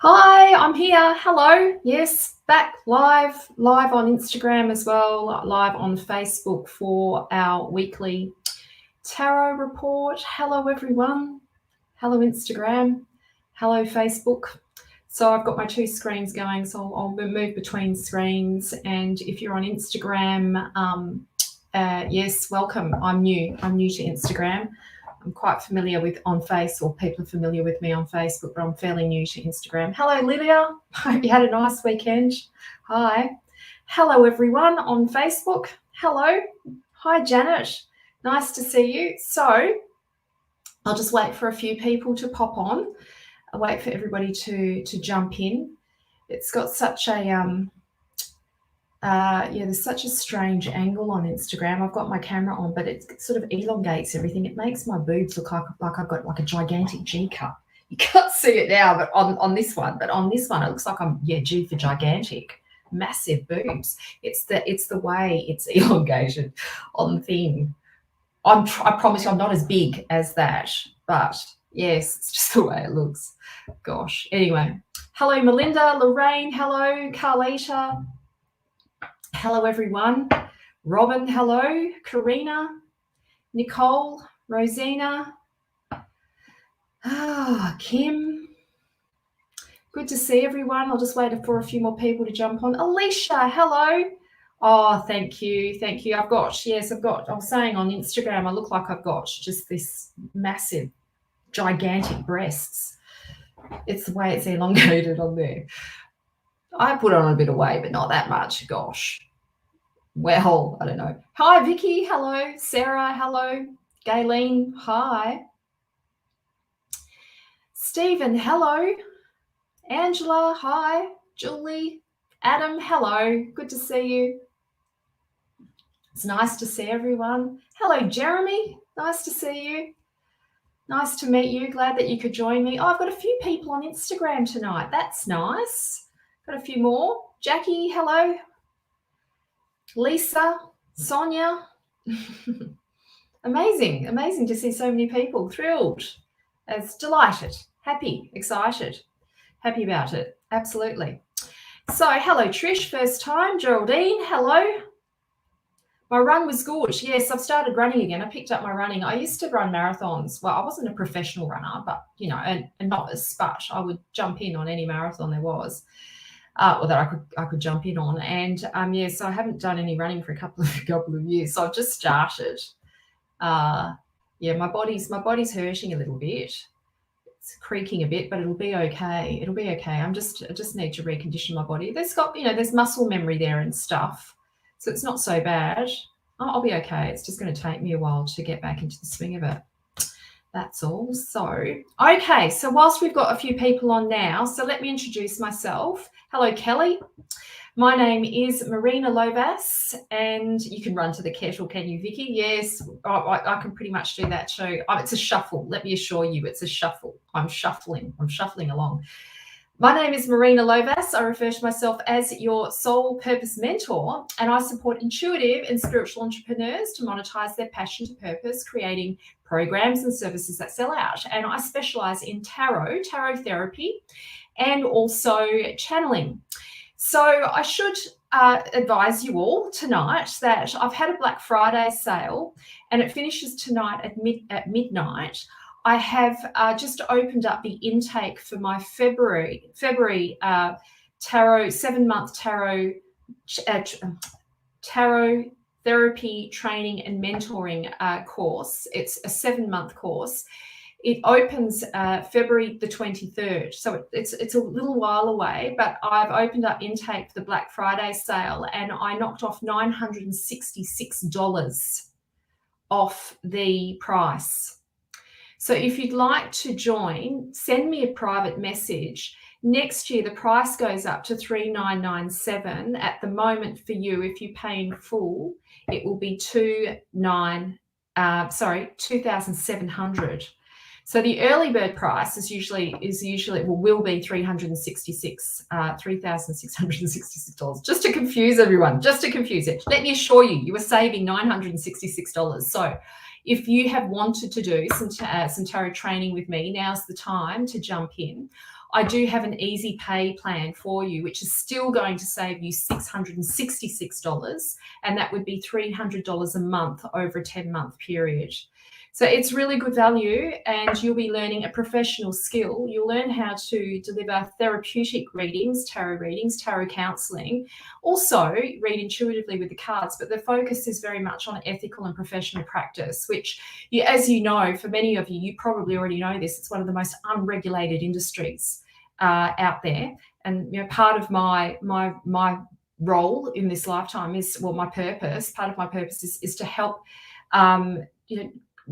Hi, I'm here. Hello. Yes, back live on Instagram as well, live on Facebook for our weekly tarot report. Hello, everyone. Hello, Instagram. Hello, Facebook. So I've got my two screens going, so I'll move between screens. And if you're on Instagram, yes, welcome. I'm new to Instagram. I'm quite familiar with on Face, or people are familiar with me on Facebook, but I'm fairly new to Instagram. Hello, Lydia. Hope you had a nice weekend. Hi. Hello, everyone on Facebook. Hello. Hi, Janet. Nice to see you. So I'll just wait for a few people to pop on. I'll wait for everybody to jump in. It's got such a there's such a strange angle on Instagram. I've got my camera on, but it sort of elongates everything. It makes my boobs look like I've got like a gigantic G cup. You can't see it now, but on this one. But on this one, it looks like I'm G for gigantic, massive boobs. It's the way it's elongated on the thing. I promise you, I'm not as big as that, but yes, it's just the way it looks. Gosh. Anyway, hello, Melinda, Lorraine. Hello, Carlita. Hello, everyone. Robin, hello. Karina, Nicole, Rosina, Kim. Good to see everyone. I'll just wait for a few more people to jump on. Alicia, hello. Oh, thank you. I was saying on Instagram, I look like I've got just this massive, gigantic breasts. It's the way it's elongated on there. I put on a bit of weight, but not that much. Gosh. Well, I don't know. Hi, Vicky. Hello. Sarah. Hello. Gayleen. Hi. Stephen. Hello. Angela. Hi. Julie. Adam. Hello. Good to see you. It's nice to see everyone. Hello, Jeremy. Nice to see you. Nice to meet you. Glad that you could join me. Oh, I've got a few people on Instagram tonight. That's nice. Got a few more. Jackie, hello. Lisa, Sonia. Amazing to see so many people. Thrilled, as delighted, happy, excited, happy about it. Absolutely. So, hello, Trish, first time. Geraldine, hello. My run was good. Yes, I've started running again. I picked up my running. I used to run marathons. Well, I wasn't a professional runner, but, a novice, but I would jump in on any marathon there was. Or that I could jump in on, and so I haven't done any running for a couple of years. So I've just started. My body's hurting a little bit. It's creaking a bit, but it'll be okay. I just need to recondition my body. There's muscle memory there and stuff, so it's not so bad. I'll be okay. It's just going to take me a while to get back into the swing of it. That's all. So, okay. So whilst we've got a few people on now, so let me introduce myself. Hello, Kelly. My name is Marina Lovasz, and you can run to the kettle, can you, Vicky? Yes, I can pretty much do that too. It's a shuffle. Let me assure you, it's a shuffle. I'm shuffling along. My name is Marina Lovasz. I refer to myself as your soul purpose mentor, and I support intuitive and spiritual entrepreneurs to monetize their passion to purpose, creating programs and services that sell out. And I specialize in tarot therapy, and also channeling. So I should advise you all tonight that I've had a Black Friday sale, and it finishes tonight at midnight. I have just opened up the intake for my February tarot 7-month tarot therapy training and mentoring course. It's a 7-month course. It opens February the 23rd, so it's a little while away, but I've opened up intake for the Black Friday sale, and I knocked off $966 off the price. So if you'd like to join, send me a private message. Next year, the price goes up to $3,997. At the moment for you, if you pay in full, it will be $2,700. So the early bird price is usually will be $3,666. Just to confuse everyone, just to confuse it. Let me assure you, you are saving $966. So if you have wanted to do some tarot training with me, now's the time to jump in. I do have an easy pay plan for you, which is still going to save you $666, and that would be $300 a month over a 10-month period. So it's really good value, and you'll be learning a professional skill. You'll learn how to deliver therapeutic readings, tarot counselling. Also read intuitively with the cards, but the focus is very much on ethical and professional practice, which, as you know, for many of you, you probably already know this, it's one of the most unregulated industries out there. And part of my role in this lifetime is, part of my purpose is to help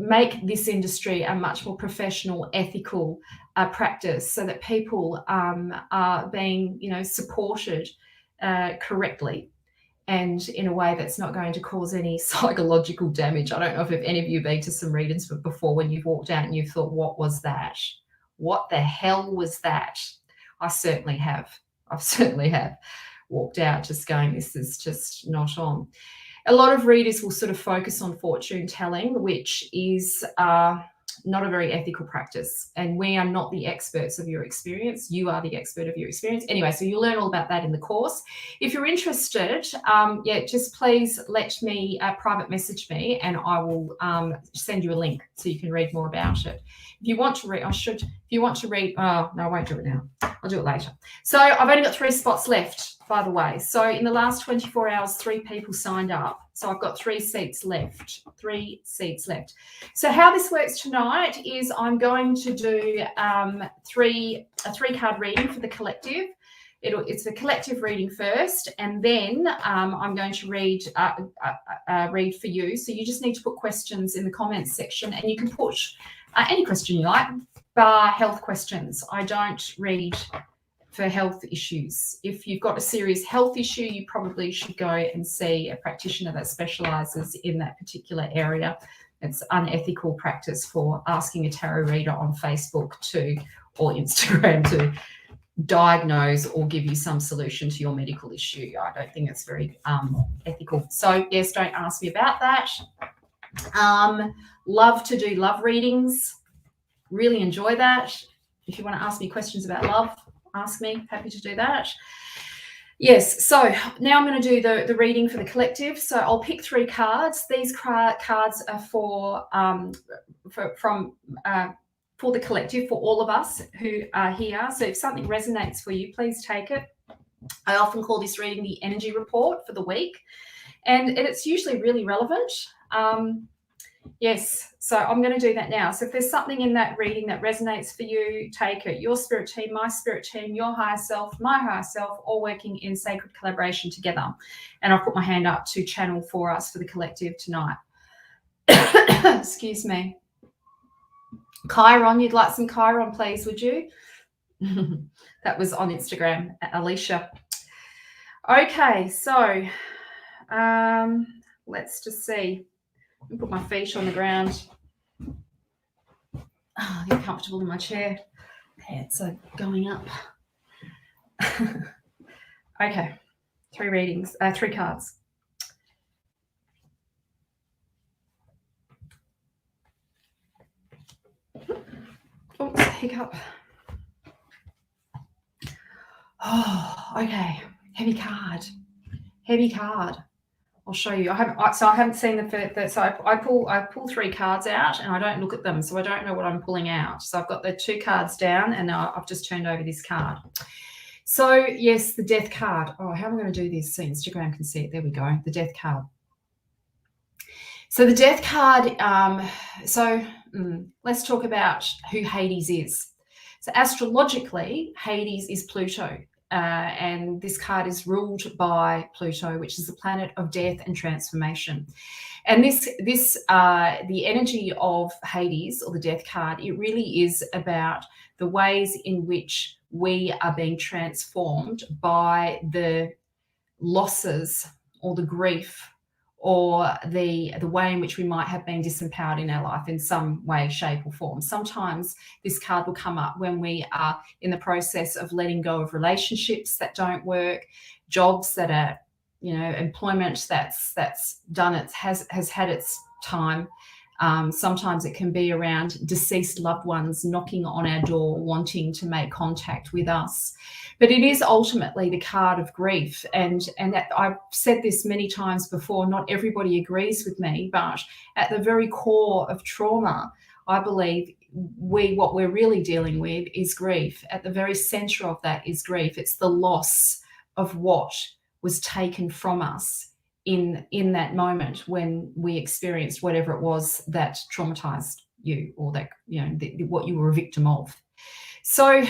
make this industry a much more professional, ethical practice, so that people are being, supported correctly and in a way that's not going to cause any psychological damage. I don't know if any of you have been to some readings before when you've walked out and you've thought, what was that? What the hell was that? I certainly have. Walked out just going, this is just not on. A lot of readers will sort of focus on fortune telling, which is not a very ethical practice. And we are not the experts of your experience. You are the expert of your experience. Anyway, so you'll learn all about that in the course. If you're interested, just please let me private message me, and I will send you a link so you can read more about it. If you want to read, I won't do it now. I'll do it later. So I've only got 3 spots left, by the way. So in the last 24 hours, 3 people signed up. So I've got 3 seats left. 3 seats left. So how this works tonight is I'm going to do a 3-card reading for the collective. It's a collective reading first, and then I'm going to read for you. So you just need to put questions in the comments section, and you can put any question you like, bar health questions. I don't read for health issues. If you've got a serious health issue, you probably should go and see a practitioner that specializes in that particular area. It's unethical practice for asking a tarot reader on Facebook or Instagram to diagnose or give you some solution to your medical issue. I don't think it's very ethical. So yes, don't ask me about that. Love to do love readings. Really enjoy that. If you want to ask me questions about love, ask me. Happy to do that. Yes, so now I'm going to do the reading for the collective. So I'll pick 3 cards. These cards are for the collective, for all of us who are here. So if something resonates for you, please take it. I often call this reading the energy report for the week, and it's usually really relevant. Yes, so I'm going to do that now. So if there's something in that reading that resonates for you, take it. Your spirit team, my spirit team, your higher self, my higher self, all working in sacred collaboration together. And I'll put my hand up to channel for us for the collective tonight. Excuse me. Chiron, you'd like some Chiron, please, would you? That was on Instagram, Alicia. Okay, so let's just see. Put my feet on the ground. Oh, get comfortable in my chair. Pants are going up. Okay, 3 readings, 3 cards. Oops, hiccup. Oh, okay. Heavy card. I'll show you. I haven't seen so I pull 3 cards out, and I don't look at them, so I don't know what I'm pulling out. So I've got the 2 cards down, and I've just turned over this card. So yes, the death card. Oh, how am I going to do this so Instagram can see it? There we go. The death card. So the death card. Let's talk about who Hades is. So astrologically, Hades is Pluto. And this card is ruled by Pluto, which is the planet of death and transformation. And the energy of Hades, or the death card, it really is about the ways in which we are being transformed by the losses or the grief or the way in which we might have been disempowered in our life in some way, shape, or form. Sometimes this card will come up when we are in the process of letting go of relationships that don't work, jobs that are, employment that's done has had its time. Sometimes it can be around deceased loved ones knocking on our door, wanting to make contact with us. But it is ultimately the card of grief. And I've said this many times before, not everybody agrees with me, but at the very core of trauma, I believe what we're really dealing with is grief. At the very center of that is grief. It's the loss of what was taken from us in that moment when we experienced whatever it was that traumatized you, or that, what you were a victim of. So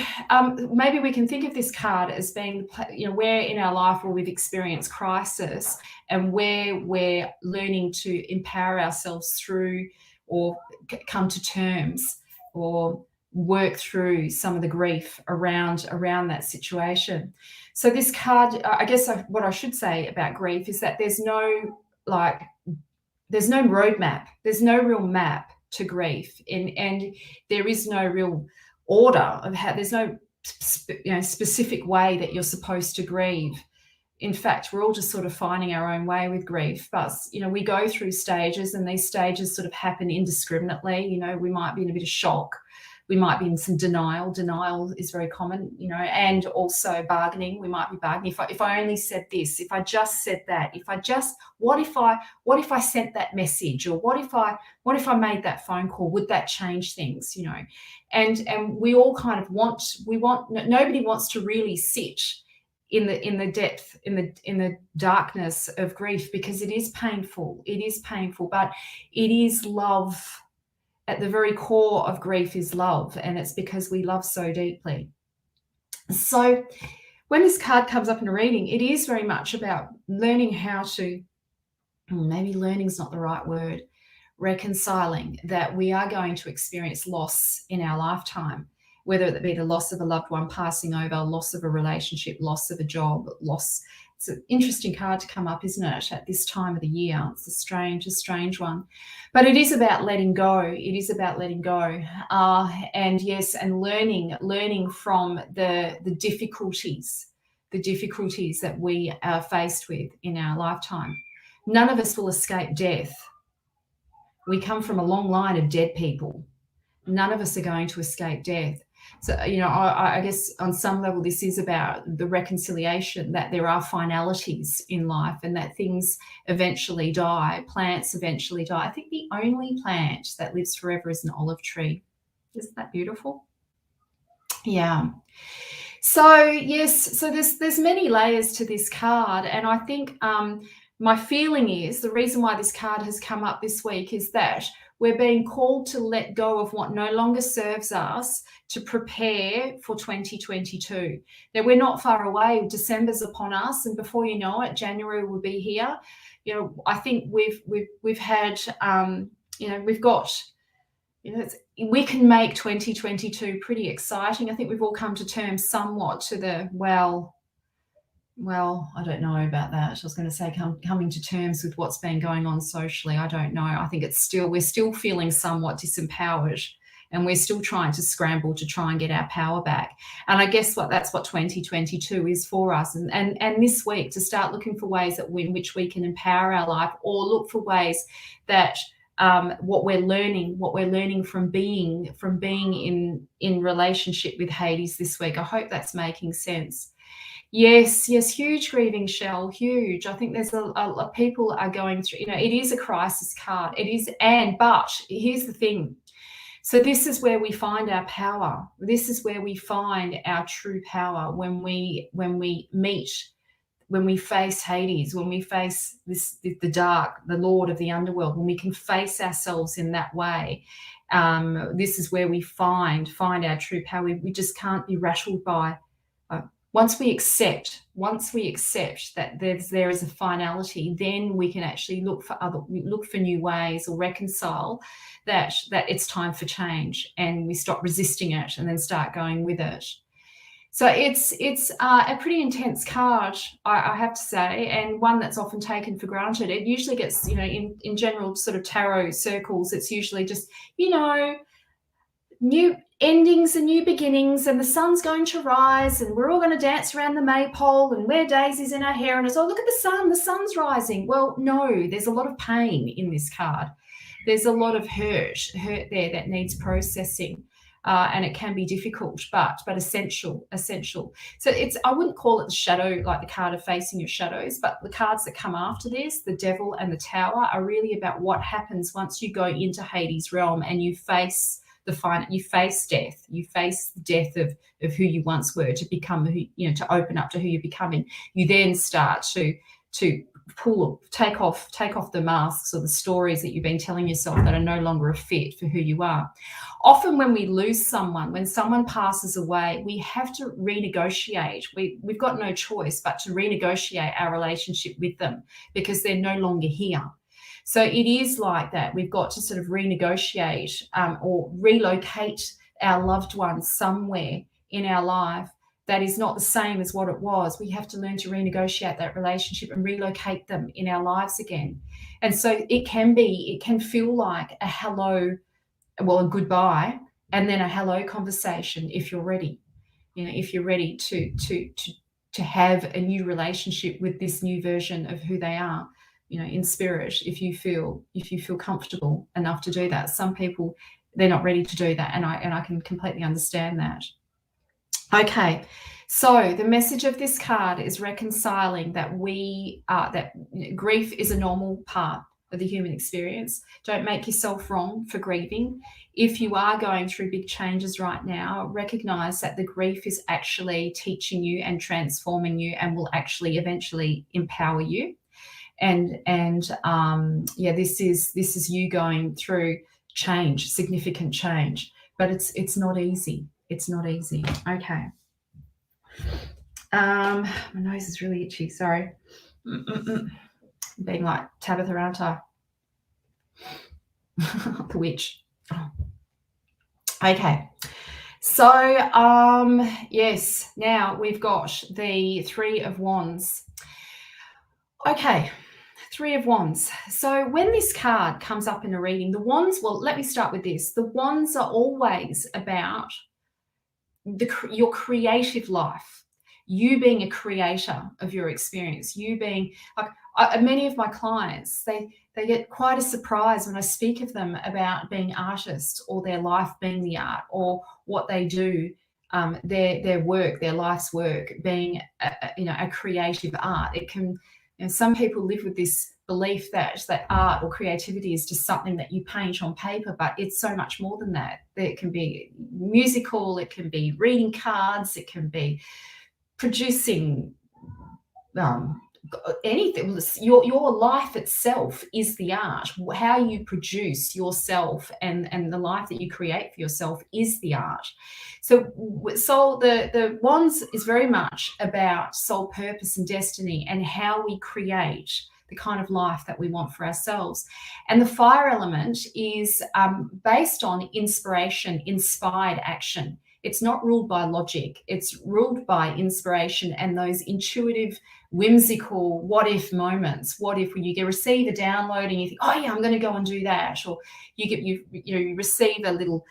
maybe we can think of this card as being, where in our life where we've experienced crisis and where we're learning to empower ourselves through, or come to terms, or work through some of the grief around that situation. So this card, I guess what I should say about grief is that there's no roadmap. There's no real map to grief, and there is no real order of how. There's no specific way that you're supposed to grieve. In fact, we're all just sort of finding our own way with grief. But we go through stages, and these stages sort of happen indiscriminately. We might be in a bit of shock. We might be in some denial. Denial is very common, and also bargaining. We might be bargaining. If I only said this, if I just said that, what if I sent that message, or what if I made that phone call? Would that change things? And we all kind of nobody wants to really sit in the depth, in the darkness of grief, because it is painful. It is painful, but it is love. At the very core of grief is love, and it's because we love so deeply. So when this card comes up in a reading, it is very much about learning how to, maybe learning's not the right word, reconciling that we are going to experience loss in our lifetime, whether it be the loss of a loved one passing over, loss of a relationship, loss of a job, loss. It's an interesting card to come up, isn't it, at this time of the year? It's a strange one. But it is about letting go. It is about letting go. And yes, and learning from the difficulties that we are faced with in our lifetime. None of us will escape death. We come from a long line of dead people. None of us are going to escape death. So, I guess on some level, this is about the reconciliation that there are finalities in life, and that things eventually die. Plants eventually die. I think the only plant that lives forever is an olive tree. Isn't that beautiful? Yeah. So yes, so there's many layers to this card, and I think my feeling is the reason why this card has come up this week is that we're being called to let go of what no longer serves us, to prepare for 2022. Now, we're not far away. December's upon us, and before you know it, January will be here. I think we've had, we've got, we can make 2022 pretty exciting. I think we've all come to terms somewhat to the, well, I don't know about that. I was going to say coming to terms with what's been going on socially. I don't know. I think we're still feeling somewhat disempowered, and we're still trying to scramble to try and get our power back. And I guess that's what 2022 is for us. And this week, to start looking for ways in which we can empower our life, or look for ways that what we're learning from being in relationship with Hades this week. I hope that's making sense. Yes, huge grieving, Shell, huge. I think there's a people are going through, it is a crisis card. It is, but here's the thing. So this is where we find our power. This is where we find our true power when we face Hades, when we face the dark, the Lord of the underworld, when we can face ourselves in that way. This is where we find our true power. We just can't be rattled by. Once we accept that there is a finality, then we can actually look for new ways, or reconcile that it's time for change, and we stop resisting it and then start going with it. So it's a pretty intense card, I have to say, and one that's often taken for granted. It usually gets, in general sort of tarot circles, it's usually just, new endings and new beginnings, and the sun's going to rise, and we're all going to dance around the maypole and wear daisies in our hair, and it's, oh, look at the sun's rising. Well, no, there's a lot of pain in this card. There's a lot of hurt there that needs processing. And it can be difficult, but essential. So I wouldn't call it the shadow, like the card of facing your shadows, but the cards that come after this, the Devil and the Tower, are really about what happens once you go into Hades' realm and you face you face death. You face the death of who you once were to become who, to open up to who you're becoming. You then start to take off the masks or the stories that you've been telling yourself that are no longer a fit for who you are. Often when we lose someone, when someone passes away, we have to renegotiate. We've got no choice but to renegotiate our relationship with them because they're no longer here. So it is like that. We've got to sort of renegotiate or relocate our loved ones somewhere in our life that is not the same as what it was. We have to learn to renegotiate that relationship and relocate them in our lives again. And so it can feel like a hello, well, a goodbye, and then a hello conversation if you're ready. If you're ready to have a new relationship with this new version of who they are, in spirit, if you feel comfortable enough to do that. Some people, they're not ready to do that, and I can completely understand that. Okay, so the message of this card is reconciling that that grief is a normal part of the human experience. Don't make yourself wrong for grieving. If you are going through big changes right now, recognize that the grief is actually teaching you and transforming you and will actually eventually empower you. And this is you going through change, significant change, but it's not easy. It's not easy. Okay. My nose is really itchy. Sorry. Being like Tabitha, aren't I? The witch. Oh. Okay. So, yes, now we've got the Three of Wands. Okay. Three of Wands. So when this card comes up in a reading, the wands, well, let me start with this. The wands are always about your creative life, you being a creator of your experience, you being like many of my clients, they get quite a surprise when I speak of them about being artists or their life being the art or what they do, their work, their life's work being a creative art. It can, some people live with this belief that art or creativity is just something that you paint on paper, but it's so much more than that. It can be musical, it can be reading cards, it can be producing anything. Your life itself is the art. How you produce yourself and the life that you create for yourself is the art. So the wands is very much about soul purpose and destiny and how we create the kind of life that we want for ourselves. And the fire element is based on inspiration, inspired action. It's not ruled by logic. It's ruled by inspiration and those intuitive, whimsical what-if moments. What if you receive a download and you think, oh yeah, I'm going to go and do that, or you receive a little,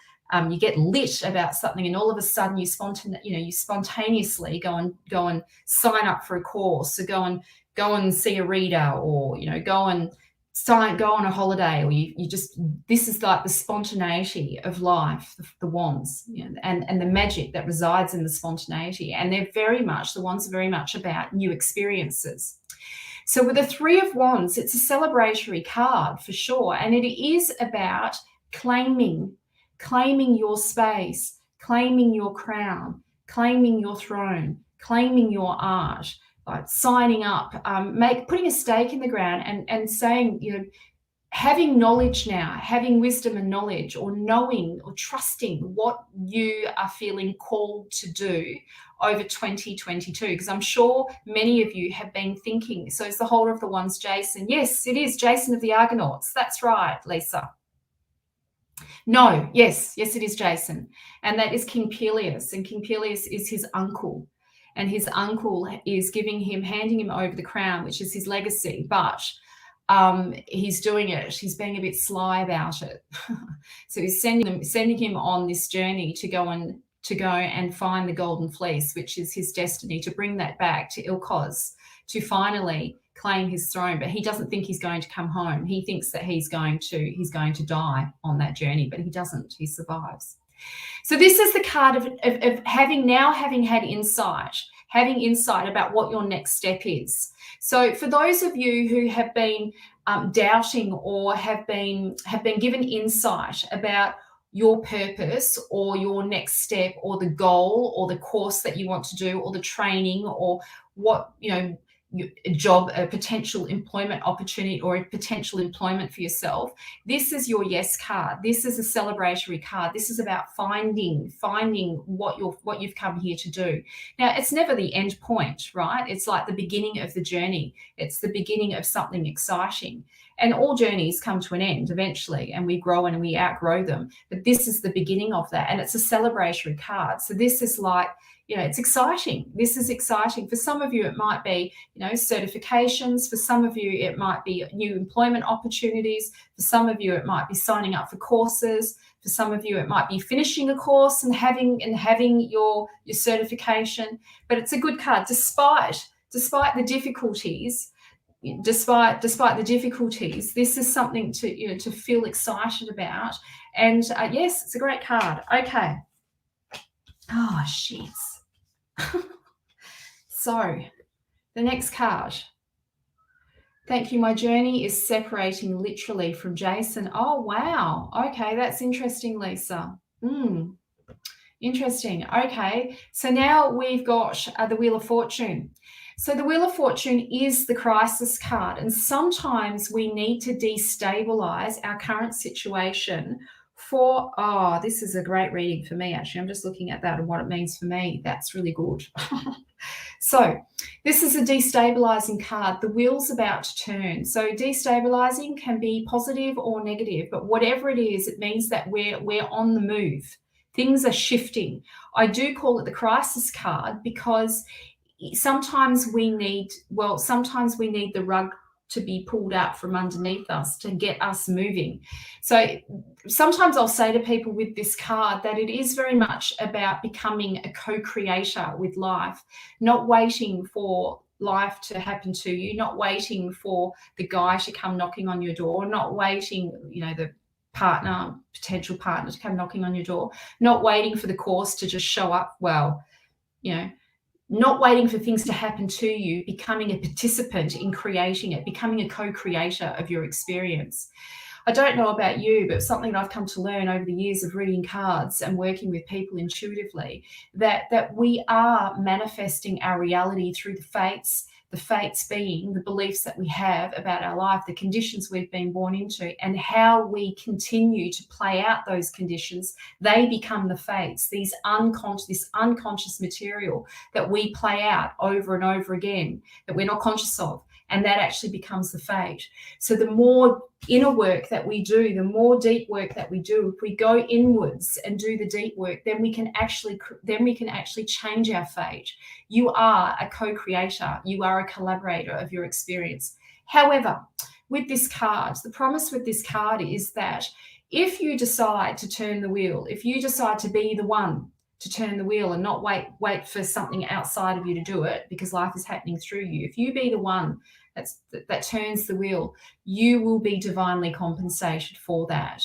you get lit about something, and all of a sudden you spontaneously go and sign up for a course, or go and see a reader, or go on a holiday, or you just, this is like the spontaneity of life, the wands, and the magic that resides in the spontaneity. And the wands are very much about new experiences. So with the Three of Wands, it's a celebratory card for sure, and it is about claiming your space, claiming your crown, claiming your throne, claiming your art. Like signing up, putting a stake in the ground and saying, having knowledge now, having wisdom and knowledge, or knowing or trusting what you are feeling called to do over 2022. Because I'm sure many of you have been thinking, so it's the holder of the wands, Jason. Yes, it is Jason of the Argonauts. That's right, Lisa. No, yes, it is Jason. And that is King Peleus. And King Peleus is his uncle. And his uncle is handing him over the crown, which is his legacy. But he's doing it. He's being a bit sly about it. So he's sending him on this journey to go and find the golden fleece, which is his destiny, to bring that back to Ilkos, to finally claim his throne. But he doesn't think he's going to come home. He thinks that he's going to die on that journey, but he doesn't. He survives. So this is the card of having had insight about what your next step is. So for those of you who have been doubting or have been given insight about your purpose or your next step or the goal or the course that you want to do or the training or what, a job, a potential employment opportunity or a potential employment for yourself, this is your yes card. This is a celebratory card. This is about finding what you've come here to do. Now, it's never the end point, right? It's like the beginning of the journey. It's the beginning of something exciting. And all journeys come to an end eventually, and we grow and we outgrow them. But this is the beginning of that, and it's a celebratory card. So this is like, it's exciting. This is exciting. For some of you, it might be, certifications. For some of you, it might be new employment opportunities. For some of you, it might be signing up for courses. For some of you, it might be finishing a course and having your certification. But it's a good card, despite the difficulties. Despite the difficulties, this is something to feel excited about. And yes, it's a great card. Okay. Oh, shit. So the next card. Thank you. My journey is separating literally from Jason. Oh, wow. Okay, that's interesting, Lisa. Interesting. Okay, so now we've got the Wheel of Fortune. So the Wheel of Fortune is the crisis card, and sometimes we need to destabilize our current situation for, this is a great reading for me, actually. I'm just looking at that and what it means for me. That's really good. So this is a destabilizing card. The wheel's about to turn. So destabilizing can be positive or negative, but whatever it is, it means that we're on the move. Things are shifting. I do call it the crisis card because sometimes we need the rug to be pulled out from underneath us to get us moving. So sometimes I'll say to people with this card that it is very much about becoming a co-creator with life, not waiting for life to happen to you, not waiting for the guy to come knocking on your door, not waiting, the potential partner to come knocking on your door, not waiting for the course to just show up. Not waiting for things to happen to you, becoming a participant in creating it, becoming a co-creator of your experience. I don't know about you, but something that I've come to learn over the years of reading cards and working with people intuitively, that we are manifesting our reality through the fates being the beliefs that we have about our life, the conditions we've been born into, and how we continue to play out those conditions. They become the fates, this unconscious material that we play out over and over again, that we're not conscious of, and that actually becomes the fate. So the more inner work that we do, the more deep work that we do, if we go inwards and do the deep work, then we can actually change our fate. You are a co-creator. You are a collaborator of your experience. However, with this card, the promise with this card is that if you decide to turn the wheel, if you decide to be the one to turn the wheel and not wait for something outside of you to do it, because life is happening through you, if you be the one that turns the wheel, you will be divinely compensated for that.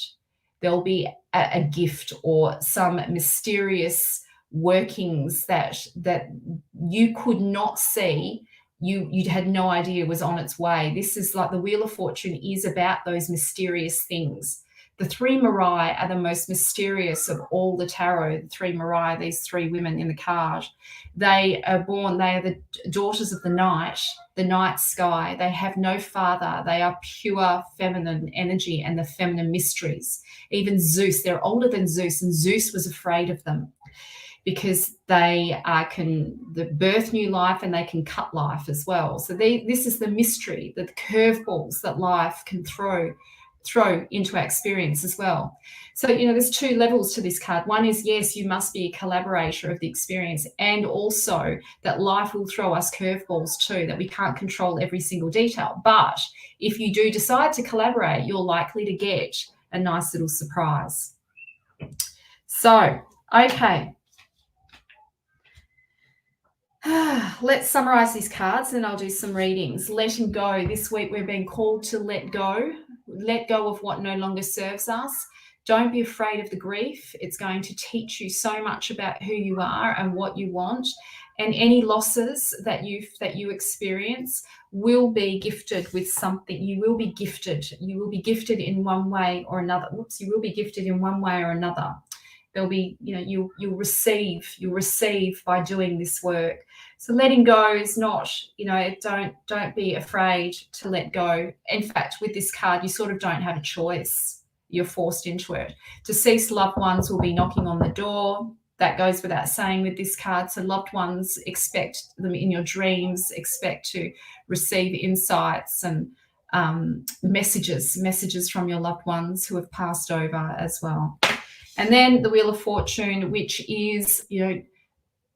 There'll be a gift or some mysterious workings that you could not see, you had no idea was on its way. This is like the Wheel of Fortune is about those mysterious things. The three Mirai are the most mysterious of all the tarot. The three Mirai, these three women in the card, they are the daughters of the night sky. They have no father. They are pure feminine energy and the feminine mysteries. Even Zeus, they're older than Zeus, and Zeus was afraid of them because they can birth new life and they can cut life as well. So this is the mystery, the curveballs that life can throw throw into our experience as well. So, there's two levels to this card. One is, yes, you must be a collaborator of the experience, and also that life will throw us curveballs too, that we can't control every single detail. But if you do decide to collaborate, you're likely to get a nice little surprise. So, okay. Let's summarize these cards, and I'll do some readings. Letting go. This week we're being called to let go of what no longer serves us. Don't be afraid of the grief. It's going to teach you so much about who you are and what you want. And any losses that you experience will be gifted with something. You will be gifted. You will be gifted in one way or another. You will be gifted in one way or another. There'll be, you'll receive by doing this work. So letting go is not, don't be afraid to let go. In fact, with this card, you sort of don't have a choice. You're forced into it. Deceased loved ones will be knocking on the door. That goes without saying with this card. So loved ones, expect them in your dreams, expect to receive insights and messages from your loved ones who have passed over as well. And then the Wheel of Fortune, which is,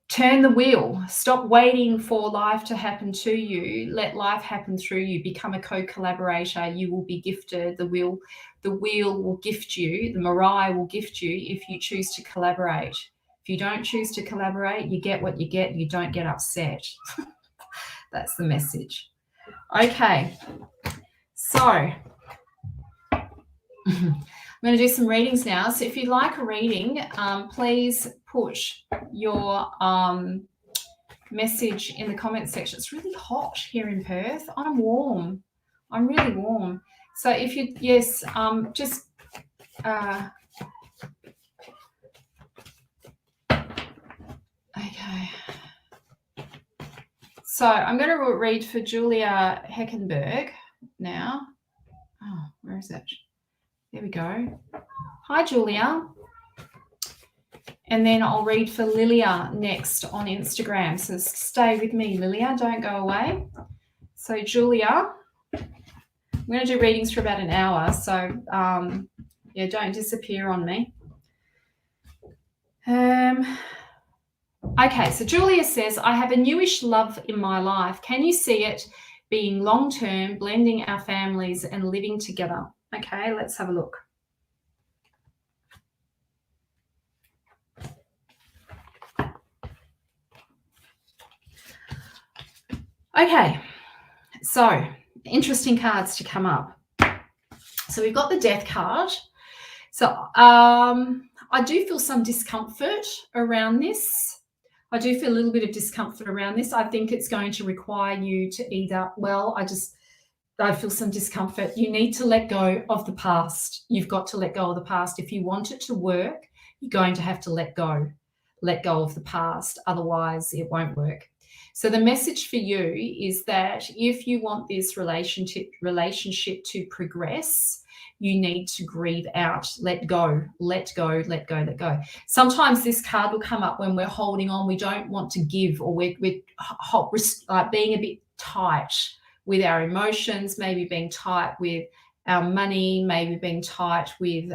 turn the wheel. Stop waiting for life to happen to you. Let life happen through you. Become a co-collaborator. You will be gifted. The wheel will gift you. The Mariah will gift you if you choose to collaborate. If you don't choose to collaborate, you get what you get. You don't get upset. That's the message. Okay. So I'm going to do some readings now. So if you'd like a reading, please put your message in the comment section. It's really hot here in Perth. I'm warm. I'm really warm. So if you, yes, just okay. So I'm going to read for Julia Heckenberg now. Oh, where is it? There we go. Hi, Julia. And then I'll read for Lilia next on Instagram. So stay with me, Lilia. Don't go away. So, Julia, I'm going to do readings for about an hour. So, yeah, don't disappear on me. Okay, so Julia says, I have a newish love in my life. Can you see it being long-term, blending our families and living together? Okay, let's have a look. Okay, so interesting cards to come up. So we've got the Death card. So I do feel some discomfort around this. I do feel a little bit of discomfort around this. I think it's going to require you to either, I feel some discomfort. You need to let go of the past. You've got to let go of the past. If you want it to work, you're going to have to let go of the past. Otherwise, it won't work. So the message for you is that if you want this relationship to progress, you need to grieve out, let go. Sometimes this card will come up when we're holding on. We don't want to give, or we're being a bit tight with our emotions, maybe being tight with our money, maybe being tight with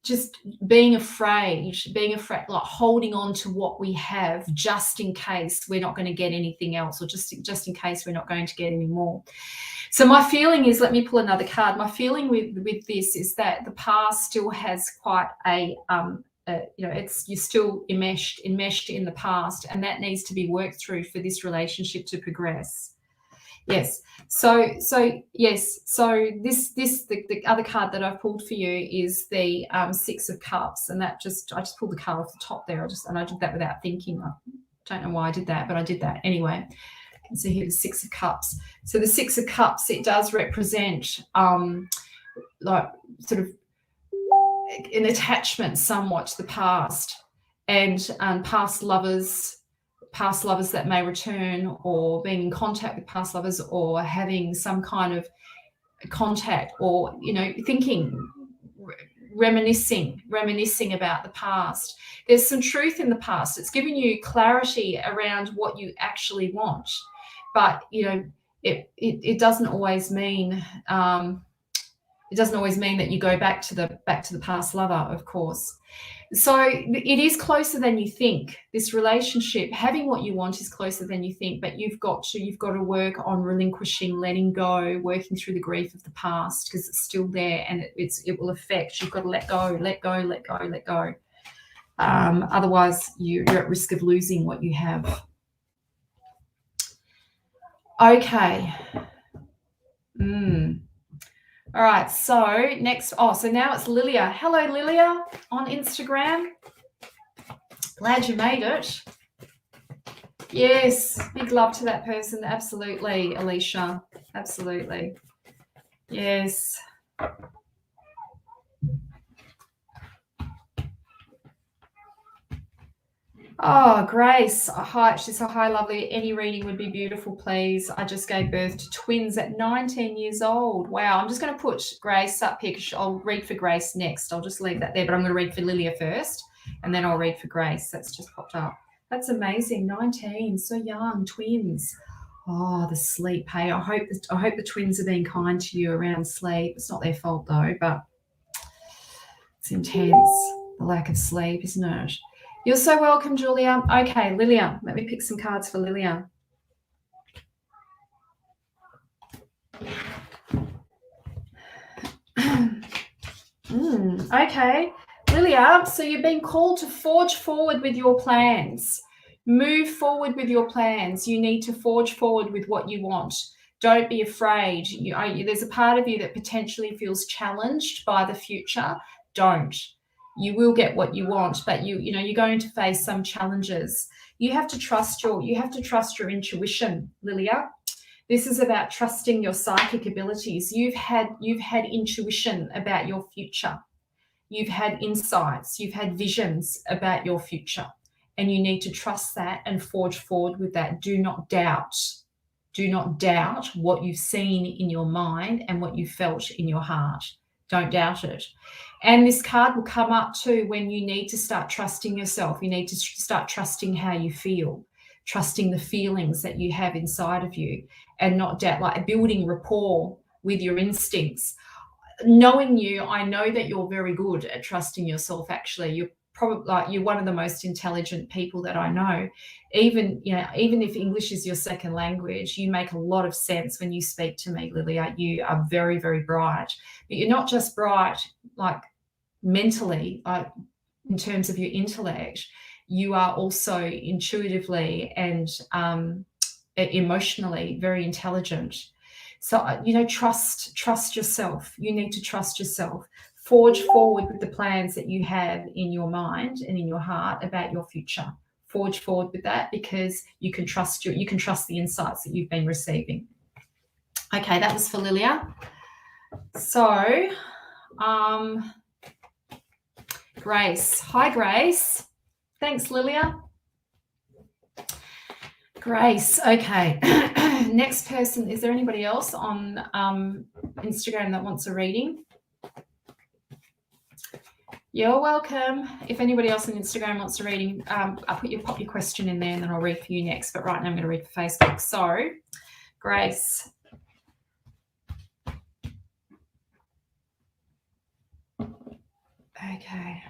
just being afraid, like holding on to what we have just in case we're not going to get anything else, or just in case we're not going to get any more. So my feeling is, let me pull another card. My feeling with this is that the past still has quite you're still enmeshed in the past, and that needs to be worked through for this relationship to progress. Yes. So yes. So the other card that I've pulled for you is the Six of Cups, and I just pulled the card off the top there. I did that without thinking. I don't know why I did that, but I did that anyway. So here's the Six of Cups. So the Six of Cups, it does represent like sort of an attachment somewhat to the past, and past lovers that may return, or being in contact with past lovers, or having some kind of contact, or thinking, reminiscing about the past. There's some truth in the past. It's giving you clarity around what you actually want, but it doesn't always mean that you go back to the past lover, of course. So it is closer than you think. This relationship, having what you want, is closer than you think, but you've got to work on relinquishing, letting go, working through the grief of the past, because it's still there and it will affect. You've got to let go, let go, let go, let go. Otherwise, you're at risk of losing what you have. Okay. All right, so next, so now it's Lilia. Hello, Lilia, on Instagram. Glad you made it. Yes, big love to that person. Absolutely, Alicia. Absolutely. Yes. Oh, Grace. Hi, she said, hi, lovely. Any reading would be beautiful, please. I just gave birth to twins at 19 years old. Wow. I'm just going to put Grace up here because I'll read for Grace next. I'll just leave that there, but I'm going to read for Lilia first, and then I'll read for Grace. That's just popped up. That's amazing. 19, so young, twins. Oh, the sleep. Hey, I hope the twins are being kind to you around sleep. It's not their fault though, but it's intense. The lack of sleep, isn't it? You're so welcome, Julia. Okay, Lilia. Let me pick some cards for Lilia. Okay, Lilia, so you've been called to forge forward with your plans. Move forward with your plans. You need to forge forward with what you want. Don't be afraid. There's a part of you that potentially feels challenged by the future. Don't. You will get what you want, but you're going to face some challenges. You have to trust your intuition, Lilia. This is about trusting your psychic abilities. You've had intuition about your future. You've had insights. You've had visions about your future, and you need to trust that and forge forward with that. Do not doubt. Do not doubt what you've seen in your mind and what you felt in your heart. Don't doubt it. And this card will come up too when you need to start trusting yourself. You need to start trusting how you feel, trusting the feelings that you have inside of you, and not doubt, like building rapport with your instincts. Knowing you, I know that you're very good at trusting yourself. Actually, you're probably you're one of the most intelligent people that I know. Even if English is your second language, you make a lot of sense when you speak to me, Lilia. You are very, very bright. But you're not just bright like mentally, like in terms of your intellect. You are also intuitively and emotionally very intelligent. So, trust yourself. You need to trust yourself. Forge forward with the plans that you have in your mind and in your heart about your future. Forge forward with that, because you can trust the insights that you've been receiving. Okay, that was for Lilia. So, Grace. Hi, Grace. Thanks, Lilia. Grace. Okay. Next person. Is there anybody else on Instagram that wants a reading? You're welcome. If anybody else on Instagram wants a reading, pop your question in there and then I'll read for you next. But right now I'm going to read for Facebook. So, Grace. Okay.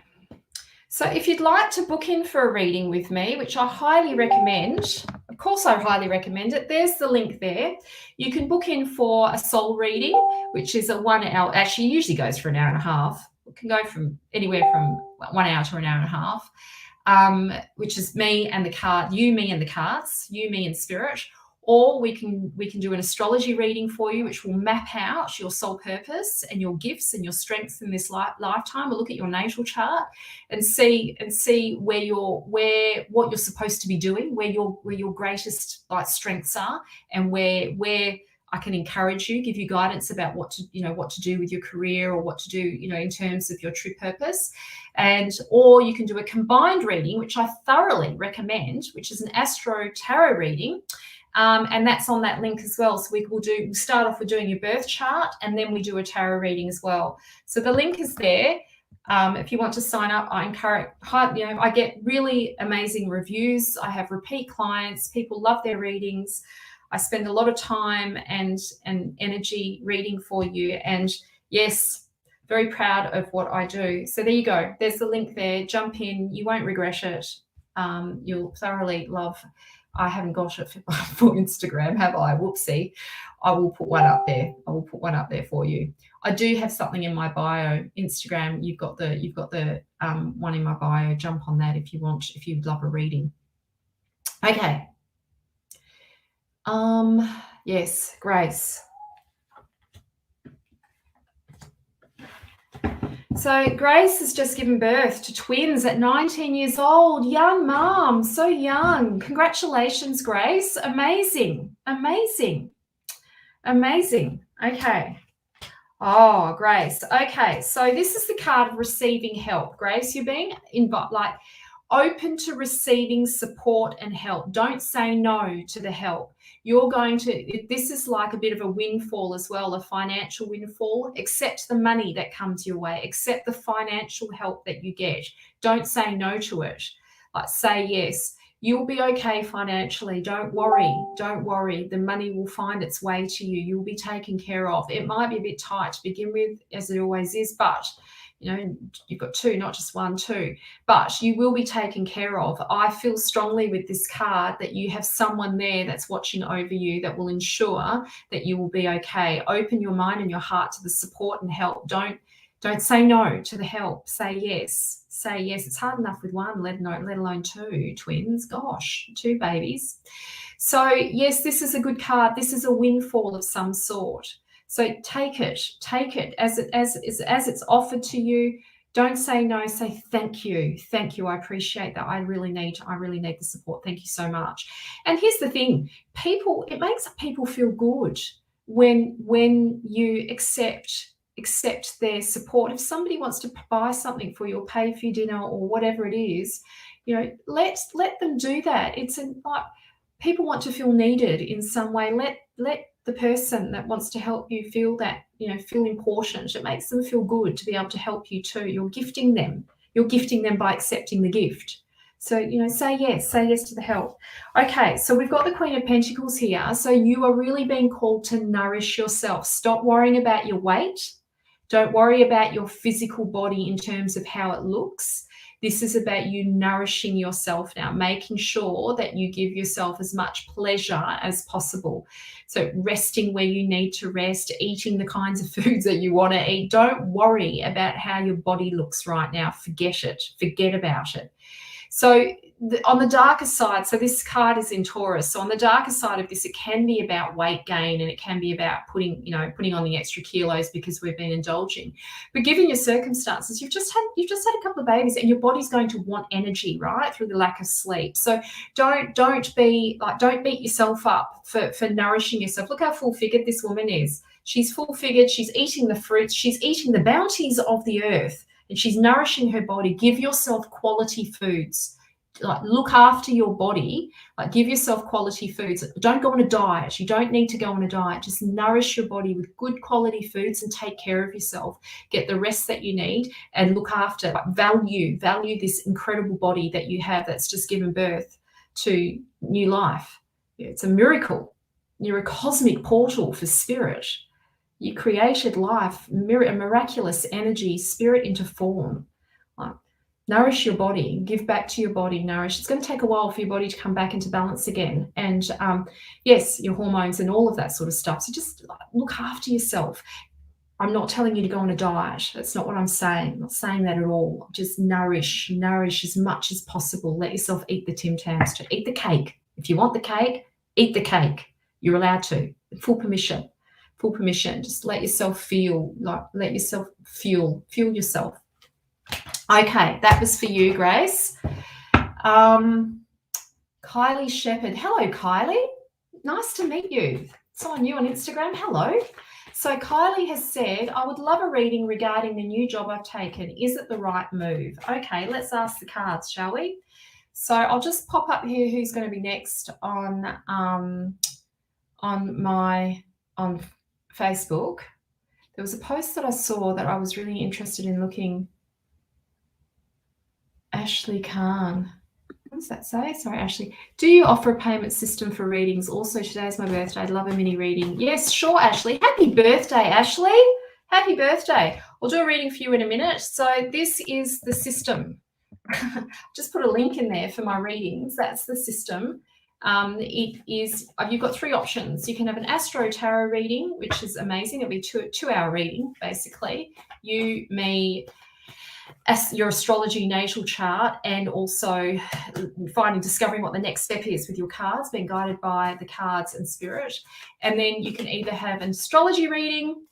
So if you'd like to book in for a reading with me, which I highly recommend, of course I highly recommend it, there's the link there. You can book in for a soul reading, which is a 1 hour, actually usually goes for an hour and a half. It can go from anywhere from 1 hour to an hour and a half, which is me and the card, you, me and the cards, you, me and spirit. Or we can do an astrology reading for you, which will map out your soul purpose and your gifts and your strengths in this lifetime. We'll look at your natal chart and see what you're supposed to be doing, where your greatest strengths are, and where I can encourage you, give you guidance about what to do with your career, or what to do, in terms of your true purpose. Or you can do a combined reading, which I thoroughly recommend, which is an astro tarot reading. And that's on that link as well. So we'll start off with doing your birth chart, and then we do a tarot reading as well. So the link is there. If you want to sign up, I encourage. I get really amazing reviews. I have repeat clients. People love their readings. I spend a lot of time and energy reading for you. And yes, very proud of what I do. So there you go. There's the link there. Jump in. You won't regret it. You'll thoroughly love. I haven't got it for Instagram, have I? Whoopsie. I will put one up there. I will put one up there for you. I do have something in my bio. Instagram, you've got the one in my bio. Jump on that if you want, if you'd love a reading. Okay. Yes, Grace. So Grace has just given birth to twins at 19 years old. Young mom, so young. Congratulations, Grace. Amazing, amazing, amazing. Okay. Oh, Grace. Okay, so this is the card of receiving help. Grace, you're being open to receiving support and help. Don't say no to the help. You're going to, this is like a bit of a windfall as well, a financial windfall. Accept the money that comes your way. Accept the financial help that you get. Don't say no to it. Like, say yes. You'll be okay financially. Don't worry. Don't worry. The money will find its way to you. You'll be taken care of. It might be a bit tight to begin with, as it always is, but you know, you've got two, not just one, two, but you will be taken care of. I feel strongly with this card that you have someone there that's watching over you that will ensure that you will be okay. Open your mind and your heart to the support and help. Don't say no to the help. Say yes. Say yes. It's hard enough with one, let alone two twins. Gosh, two babies. So yes, this is a good card. This is a windfall of some sort. So take it as it's offered to you. Don't say no. Say thank you. Thank you. I appreciate that. I really need the support. Thank you so much. And here's the thing: it makes people feel good when you accept their support. If somebody wants to buy something for you or pay for your dinner or whatever it is, you know, let them do that. It's like people want to feel needed in some way. Let the person that wants to help you feel that, you know, feel important. It makes them feel good to be able to help you too. You're gifting them by accepting the gift. So, you know, say yes to the help. Okay, so we've got the Queen of Pentacles here. So you are really being called to nourish yourself. Stop worrying about your weight. Don't worry about your physical body in terms of how it looks. This is about you nourishing yourself now, making sure that you give yourself as much pleasure as possible. So resting where you need to rest, eating the kinds of foods that you want to eat. Don't worry about how your body looks right now. Forget it. Forget about it. So on the darker side, so this card is in Taurus. So on the darker side of this, it can be about weight gain and it can be about putting on the extra kilos because we've been indulging. But given your circumstances, you've just had a couple of babies and your body's going to want energy, right, through the lack of sleep. So don't beat yourself up for nourishing yourself. Look how full-figured this woman is. She's full-figured. She's eating the fruits. She's eating the bounties of the earth. And she's nourishing her body. Give yourself quality foods. Like, look after your body. Like, give yourself quality foods. Don't go on a diet. You don't need to go on a diet. Just nourish your body with good quality foods and take care of yourself. Get the rest that you need and look after. Like, value this incredible body that you have that's just given birth to new life. It's a miracle. You're a cosmic portal for spirit. You created life, a miraculous energy, spirit into form. Like, nourish your body, give back to your body, nourish. It's going to take a while for your body to come back into balance again. And yes, your hormones and all of that sort of stuff. So just look after yourself. I'm not telling you to go on a diet. That's not what I'm saying. I'm not saying that at all. Just nourish as much as possible. Let yourself eat the Tim Tams. Eat the cake. If you want the cake, eat the cake. You're allowed to. Full permission. Full permission. Just let yourself fuel yourself. Okay, that was for you, Grace. Kylie Shepherd. Hello, Kylie. Nice to meet you. Someone new on Instagram. Hello. So Kylie has said, I would love a reading regarding the new job I've taken. Is it the right move? Okay, let's ask the cards, shall we? So I'll just pop up here who's going to be next on Facebook. There was a post that I saw that I was really interested in looking. Ashley Khan. What does that say? Sorry, Ashley. Do you offer a payment system for readings? Also, today's my birthday. I'd love a mini reading. Yes, sure, Ashley. Happy birthday, Ashley. Happy birthday. We'll do a reading for you in a minute. So this is the system. Just put a link in there for my readings. That's the system. It is, you've got 3 options. You can have an Astro Tarot reading, which is amazing. It'll be a 2-hour reading, basically. You, me, your astrology natal chart, and also discovering what the next step is with your cards, being guided by the cards and spirit. And then you can either have an astrology reading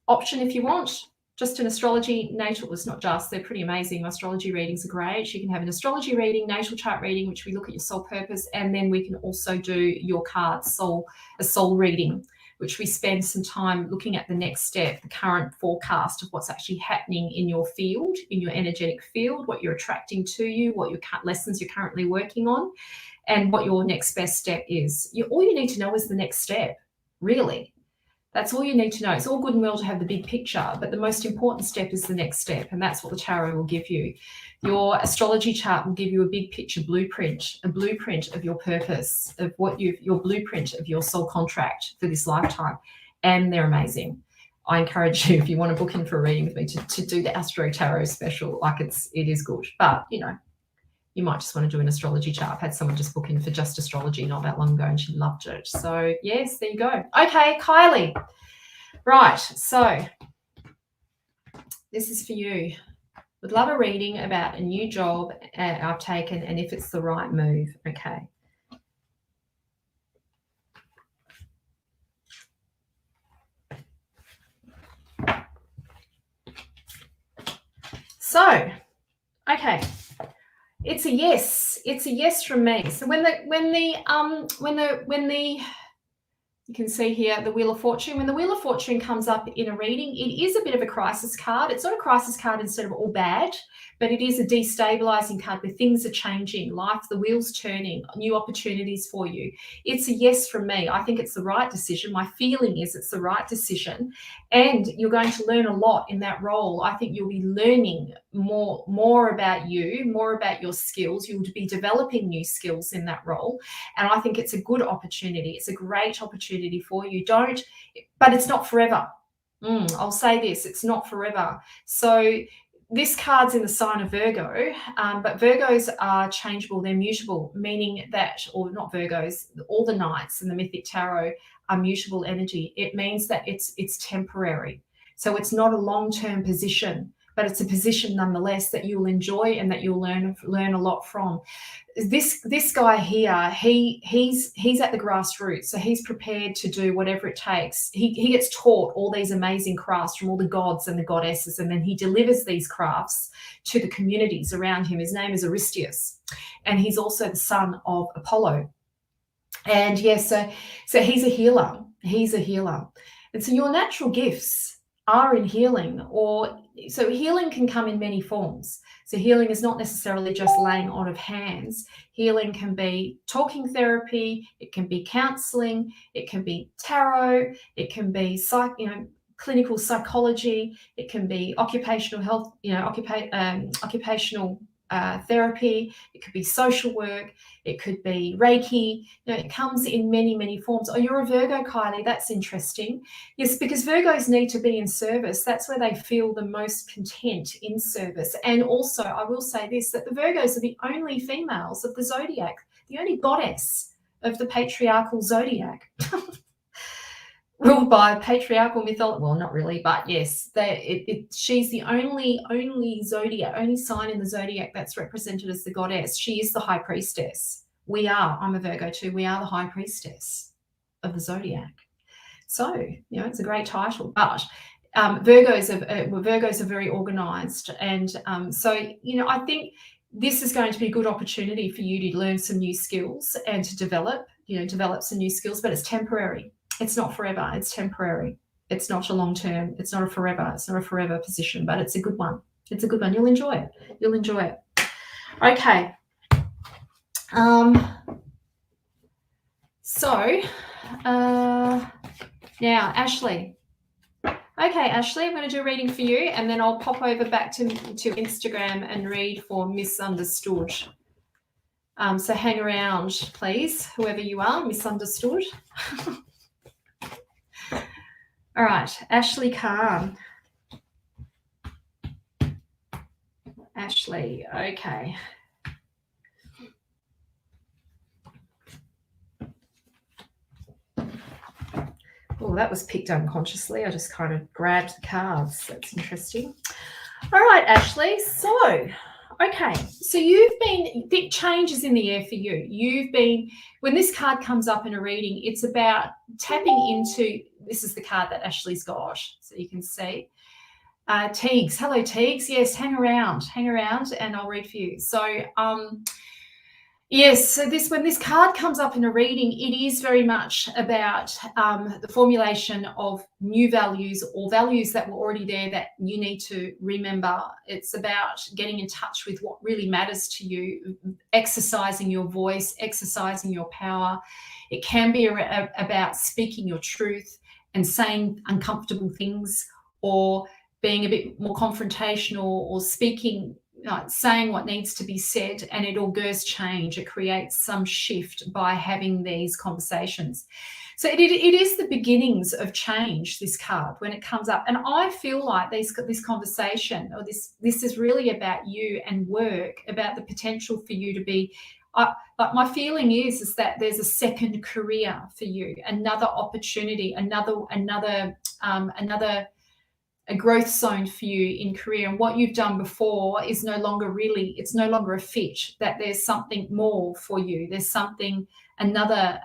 option if you want, just an astrology natal. It's not just, they're pretty amazing. Astrology readings are great. You can have an astrology reading, natal chart reading, which we look at your soul purpose, and then we can also do your cards, a soul reading, which we spend some time looking at the next step, the current forecast of what's actually happening in your field, in your energetic field, what you're attracting to you, what your lessons you're currently working on, and what your next best step is. All you need to know is the next step, really. That's all you need to know. It's all good and well to have the big picture, but the most important step is the next step, and that's what the tarot will give you. Your astrology chart will give you a big picture blueprint, a blueprint of your purpose, of what your blueprint of your soul contract for this lifetime, and they're amazing. I encourage you, if you want to book in for a reading with me, to do the Astro Tarot special. Like it is good, but you might just want to do an astrology chart. I've had someone just book in for just astrology not that long ago, and she loved it. So yes, there you go. Okay, Kylie. Right, so this is for you. Would love a reading about a new job I've taken and if it's the right move. Okay. So, okay. It's a yes. It's a yes from me. So when you can see here the Wheel of Fortune. When the Wheel of Fortune comes up in a reading, it is a bit of a crisis card. It's not a crisis card instead of all bad, but it is a destabilizing card where things are changing, life, the wheel's turning, new opportunities for you. It's a yes from me. I think it's the right decision. My feeling is it's the right decision, and you're going to learn a lot in that role. I think you'll be learning more about you, more about your skills. You'll be developing new skills in that role, and I think it's a good opportunity. It's a great opportunity for you. But it's not forever. I'll say this, it's not forever. So this card's in the sign of Virgo, but Virgos are changeable, they're mutable, meaning that, or not Virgos, all the knights in the Mythic Tarot are mutable energy. It means that it's temporary. So it's not a long-term position, but it's a position nonetheless that you'll enjoy and that you'll learn a lot from. This guy here, he's at the grassroots, so he's prepared to do whatever it takes. He gets taught all these amazing crafts from all the gods and the goddesses, and then he delivers these crafts to the communities around him. His name is Aristeus, and he's also the son of Apollo. And yes, so he's a healer. He's a healer, and so your natural gifts are in healing, so healing can come in many forms. So healing is not necessarily just laying on of hands. Healing can be talking therapy, it can be counseling, it can be tarot, it can be clinical psychology, it can be occupational health, occupational therapy, it could be social work, it could be Reiki. It comes in many, many forms. Oh, you're a Virgo, Kylie. That's interesting. Yes, because Virgos need to be in service. That's where they feel the most content, in service. And also, I will say this, that the Virgos are the only females of the zodiac, the only goddess of the patriarchal zodiac. Ruled by patriarchal mythology. Well, not really, but yes, she's the only zodiac, only sign in the zodiac that's represented as the goddess. She is the high priestess. I'm a Virgo too. We are the high priestess of the zodiac. So, it's a great title. But Virgos are very organized, and so I think this is going to be a good opportunity for you to learn some new skills and to develop some new skills. But it's temporary. It's not forever. It's temporary. It's not a long term. It's not a forever. It's not a forever position, but it's a good one. It's a good one. You'll enjoy it. You'll enjoy it. Okay. So now, Ashley. Okay, Ashley, I'm going to do a reading for you, and then I'll pop over back to Instagram and read for Misunderstood. So hang around, please, whoever you are, misunderstood. All right, Ashley Khan. Ashley, okay. Oh, that was picked unconsciously. I just kind of grabbed the cards. That's interesting. All right, Ashley. So, okay. So think changes in the air for you. When this card comes up in a reading, it's about tapping into, this is the card that Ashley's got. So you can see. Teagues. Hello, Teagues. Yes, hang around and I'll read for you. So, yes, so when this card comes up in a reading, it is very much about the formulation of new values or values that were already there that you need to remember. It's about getting in touch with what really matters to you, exercising your voice, exercising your power. It can be about speaking your truth and saying uncomfortable things, or being a bit more confrontational, or speaking, saying what needs to be said, and it all goes change. It creates some shift by having these conversations. So it is the beginnings of change, this card, when it comes up. And I feel like this conversation, or this is really about you and work, about the potential for you to be, but my feeling is that there's a second career for you, another opportunity, a growth zone for you in career. And what you've done before is no longer a fit, that there's something more for you. There's something, another,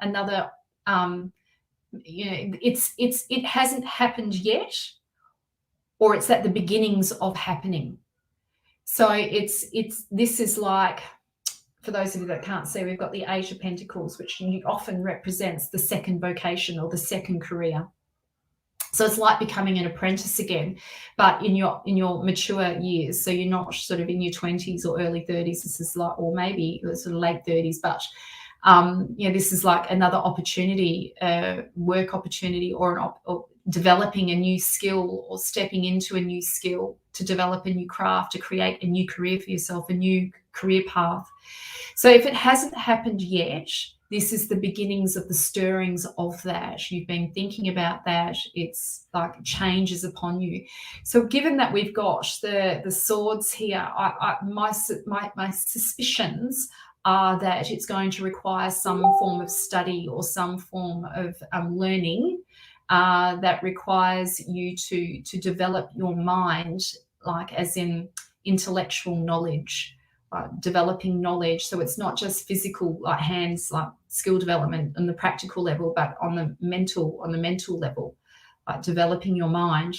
it hasn't happened yet, or it's at the beginnings of happening. So this is like, for those of you that can't see, we've got the Eight of Pentacles, which often represents the second vocation or the second career. So it's like becoming an apprentice again, but in your mature years. So you're not sort of in your 20s or early 30s. This is like, or maybe sort of late 30s, but this is like another opportunity, work opportunity, or developing a new skill, or stepping into a new skill to develop a new craft, to create a new career for yourself, a new career path. So if it hasn't happened yet, this is the beginnings of the stirrings of that. You've been thinking about that. It's like changes upon you. So given that we've got the swords here, my suspicions are that it's going to require some form of study or some form of learning that requires you to develop your mind, like as in intellectual knowledge. Developing knowledge, so it's not just physical, like hands, like skill development on the practical level, but on the mental level, like developing your mind,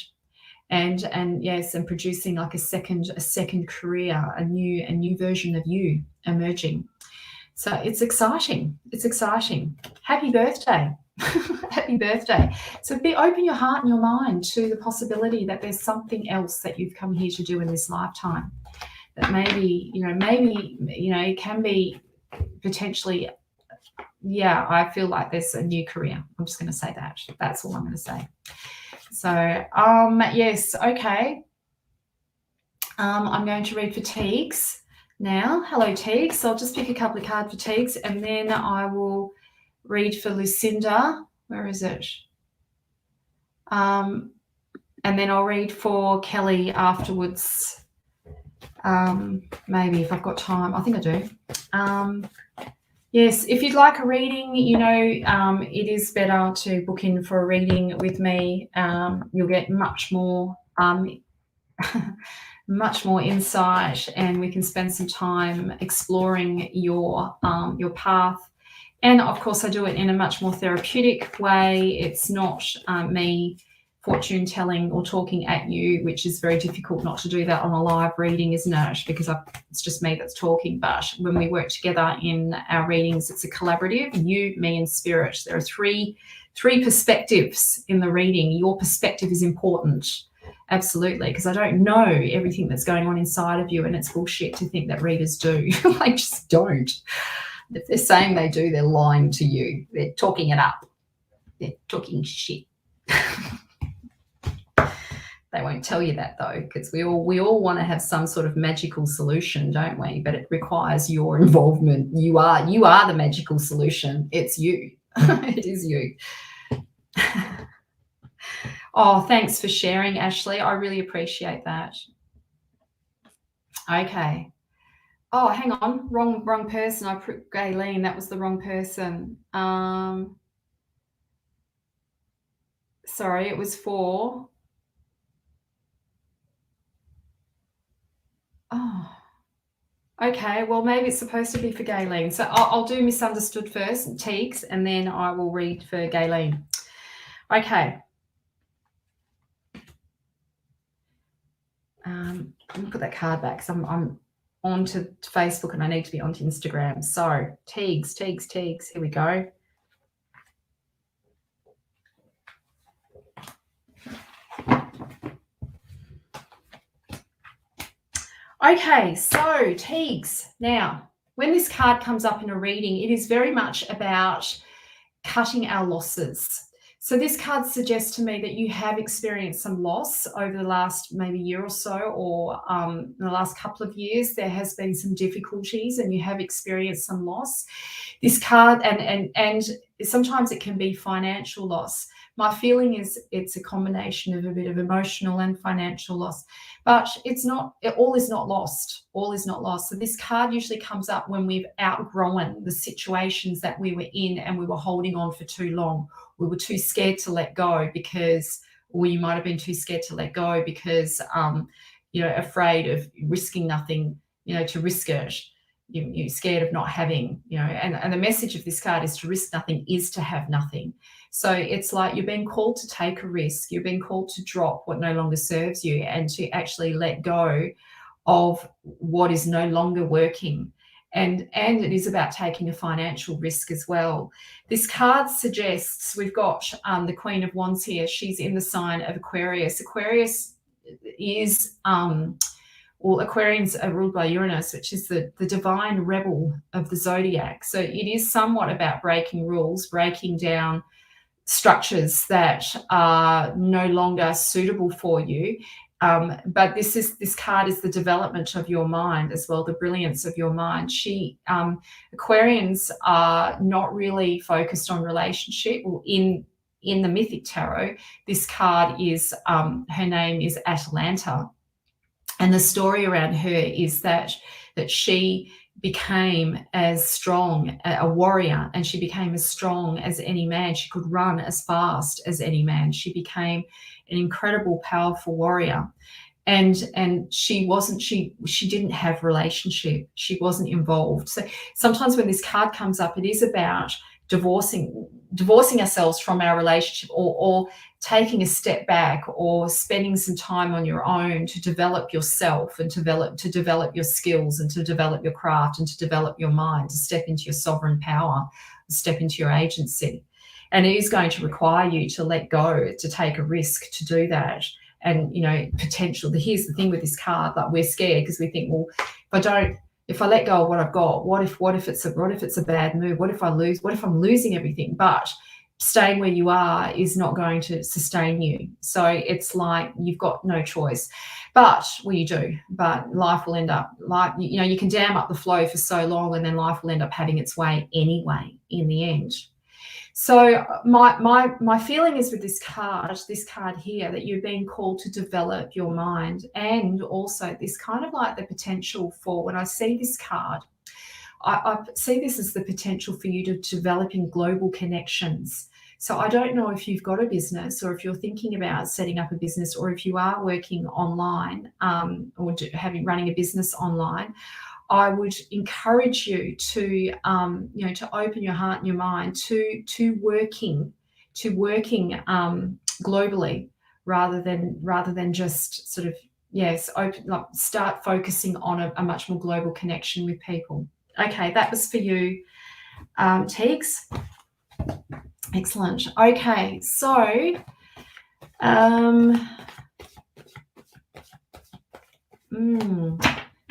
and producing like a second career, a new version of you emerging. So it's exciting. Happy birthday. Happy birthday. So open your heart and your mind to the possibility that there's something else that you've come here to do in this lifetime. That maybe it can be potentially, I feel like there's a new career. I'm just going to say that. That's all I'm going to say. So, yes, okay. I'm going to read for Teagues now. Hello, Teagues. So I'll just pick a couple of cards for Teagues, and then I will read for Lucinda. Where is it? And then I'll read for Kelly afterwards. Maybe if I've got time. I think I do. Yes, if you'd like a reading, it is better to book in for a reading with me. You'll get much more insight, and we can spend some time exploring your path. And of course, I do it in a much more therapeutic way. It's not me fortune telling or talking at you, which is very difficult not to do that on a live reading, isn't it? Because it's just me that's talking. But when we work together in our readings, it's a collaborative, you, me, and spirit. There are three perspectives in the reading. Your perspective is important, absolutely, because I don't know everything that's going on inside of you, and it's bullshit to think that readers do. They just don't. If they're saying they do, they're lying to you. They're talking it up. They're talking shit. They won't tell you that though, because we all want to have some sort of magical solution, don't we? But it requires your involvement. You are the magical solution. It's you. It is you. Oh, thanks for sharing, Ashley. I really appreciate that. Okay. Oh, hang on. Wrong person. I put Gayleen. That was the wrong person. Sorry, it was for... Oh, okay. Well, maybe it's supposed to be for Gayleen. So I'll do misunderstood first, Teagues, and then I will read for Gayleen. Okay. Let me put that card back because I'm onto Facebook and I need to be onto Instagram. So Teagues, here we go. Okay, so Teagues. Now, when this card comes up in a reading, it is very much about cutting our losses. So this card suggests to me that you have experienced some loss over the last maybe year or so, or in the last couple of years. There has been some difficulties and you have experienced some loss. This card, and sometimes it can be financial loss. My feeling is it's a combination of a bit of emotional and financial loss, but it's not, all is not lost. All is not lost. So this card usually comes up when we've outgrown the situations that we were in and we were holding on for too long. We were too scared to let go because, or you might have been too scared to let go because, afraid of risking nothing, to risk it. You're scared of not having, and the message of this card is to risk nothing is to have nothing. So it's like you're being called to take a risk. You're being called to drop what no longer serves you and to actually let go of what is no longer working. And it is about taking a financial risk as well. This card suggests, we've got the Queen of Wands here. She's in the sign of Aquarius. Aquarius is... Aquarians are ruled by Uranus, which is the divine rebel of the zodiac. So it is somewhat about breaking rules, breaking down structures that are no longer suitable for you. But this card is the development of your mind as well, the brilliance of your mind. Aquarians are not really focused on relationship. Well, in the Mythic Tarot, this card is, her name is Atalanta. And the story around her is that she became as strong, a warrior, and she became as strong as any man. She could run as fast as any man. She became an incredible, powerful warrior. And she didn't have relationship. She wasn't involved. So sometimes when this card comes up, it is about divorcing ourselves from our relationship, or taking a step back, or spending some time on your own to develop yourself and to develop your skills and to develop your craft and to develop your mind, to step into your sovereign power, step into your agency. And it is going to require you to let go, to take a risk to do that. And potential. Here's the thing with this card, like we're scared because we think, well, if I let go of what I've got, what if it's a bad move? What if I lose? What if I'm losing everything? But staying where you are is not going to sustain you. So it's like you've got no choice. But you do. But life will end up you can dam up the flow for so long, and then life will end up having its way anyway in the end. So my feeling is with this card here, that you're being called to develop your mind, and also this kind of like the potential for, when I see this card, I see this as the potential for you to develop in global connections. So I don't know if you've got a business, or if you're thinking about setting up a business, or if you are working online, or running a business online. I would encourage you to, to open your heart and your mind to working globally, rather than just sort of, yes, start focusing on a much more global connection with people. Okay, that was for you, Teagues. Excellent. Okay, so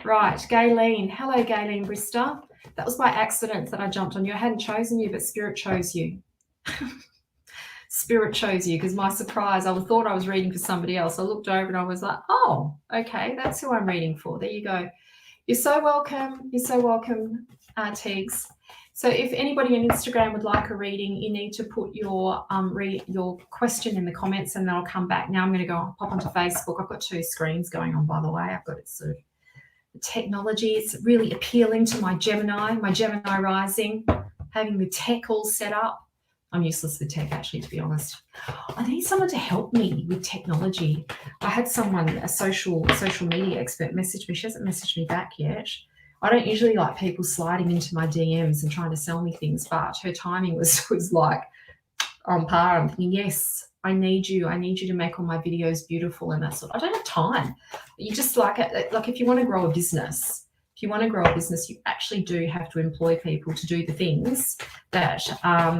right, Gayleen. Hello, Gayleen Brister. That was by accident that I jumped on you. I hadn't chosen you, but Spirit chose you. Spirit chose you, because my surprise, I thought I was reading for somebody else. I looked over and I was like, oh, okay, that's who I'm reading for. There you go. You're so welcome. You're so welcome, Teagues. So if anybody on Instagram would like a reading, you need to put your your question in the comments, and then I'll come back. Now I'm going to go pop onto Facebook. I've got 2 screens going on, by the way. I've got it sort of the technology. It's really appealing to my Gemini rising, having the tech all set up. I'm useless with tech, actually, to be honest. I need someone to help me with technology. I had someone, a social media expert, message me. She hasn't messaged me back yet. I don't usually like people sliding into my DMs and trying to sell me things, but her timing was like on par. I'm thinking, yes, I need you to make all my videos beautiful and that sort. I don't have time. You just like if you want to grow a business, you actually do have to employ people to do the things that